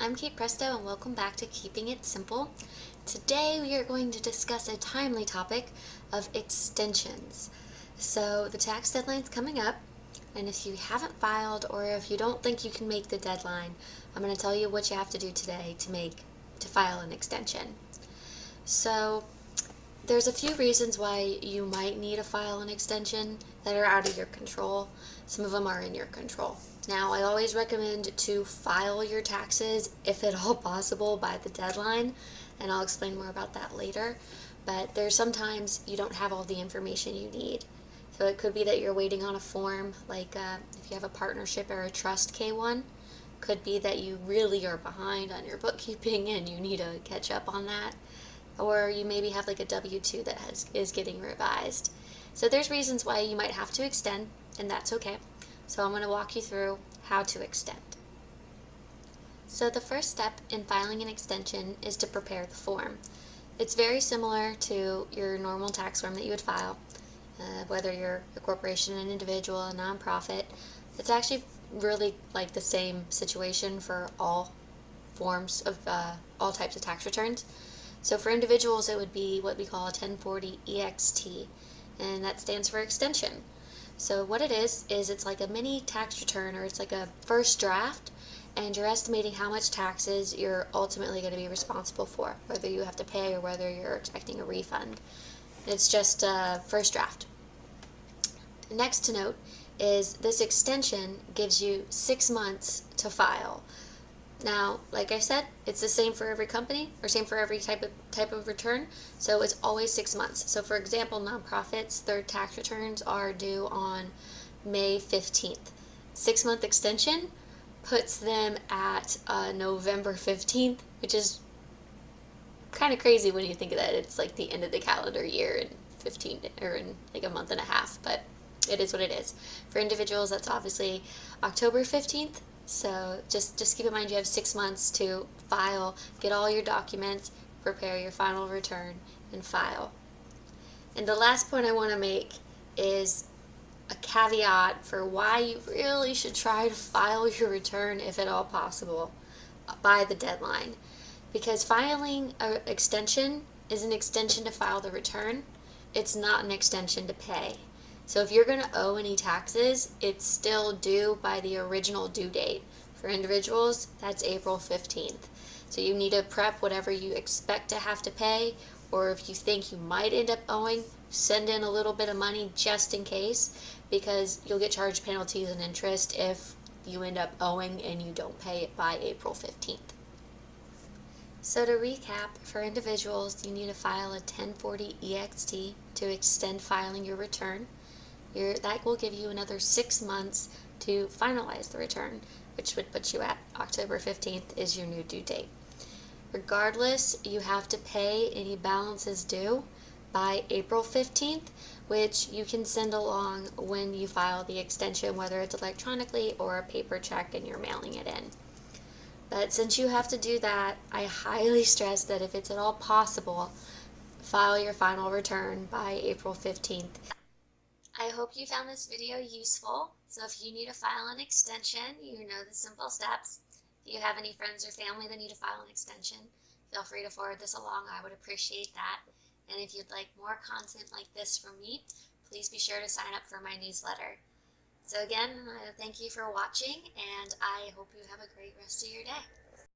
I'm Kate Presto and welcome back to Keeping It Simple. Today we are going to discuss a timely topic of extensions. So the tax deadline's coming up, and if you haven't filed or if you don't think you can make the deadline, I'm going to tell you what you have to do today to file an extension. So there's a few reasons why you might need to file an extension that are out of your control. Some of them are in your control. Now, I always recommend to file your taxes, if at all possible, by the deadline, and I'll explain more about that later. But there's sometimes you don't have all the information you need. So it could be that you're waiting on a form, like if you have a partnership or a trust K-1. Could be that you really are behind on your bookkeeping and you need to catch up on that. Or you maybe have like a W-2 that is getting revised. So there's reasons why you might have to extend, and that's okay. So I'm going to walk you through how to extend. So the first step in filing an extension is to prepare the form. It's very similar to your normal tax form that you would file, whether you're a corporation, an individual, a nonprofit. It's actually really like the same situation for all forms of all types of tax returns. So for individuals, it would be what we call a 1040 EXT, and that stands for extension. So what it is it's like a mini tax return, or it's like a first draft, and you're estimating how much taxes you're ultimately going to be responsible for, whether you have to pay or whether you're expecting a refund. It's just a first draft. Next to note is this extension gives you 6 months to file. Now, like I said, it's the same for every company, or same for every type of return, so it's always 6 months. So for example, nonprofits, their tax returns are due on May 15th. 6-month extension puts them at November 15th, which is kind of crazy when you think of that. It's like the end of the calendar year in 15, or in like a month and a half, but it is what it is. For individuals, that's obviously October 15th. So just keep in mind you have 6 months to file, get all your documents, prepare your final return, and file. And the last point I want to make is a caveat for why you really should try to file your return, if at all possible, by the deadline. Because filing an extension is an extension to file the return. It's not an extension to pay. So if you're going to owe any taxes, it's still due by the original due date. For individuals, that's April 15th. So you need to prep whatever you expect to have to pay, or if you think you might end up owing, send in a little bit of money just in case, because you'll get charged penalties and interest if you end up owing and you don't pay it by April 15th. So to recap, for individuals, you need to file a 1040 EXT to extend filing your return. That will give you another 6 months to finalize the return, which would put you at October 15th is your new due date. Regardless, you have to pay any balances due by April 15th, which you can send along when you file the extension, whether it's electronically or a paper check and you're mailing it in. But since you have to do that, I highly stress that if it's at all possible, file your final return by April 15th. I hope you found this video useful. So if you need to file an extension, you know the simple steps. If you have any friends or family that need to file an extension, feel free to forward this along. I would appreciate that. And if you'd like more content like this from me, please be sure to sign up for my newsletter. So again, thank you for watching, and I hope you have a great rest of your day.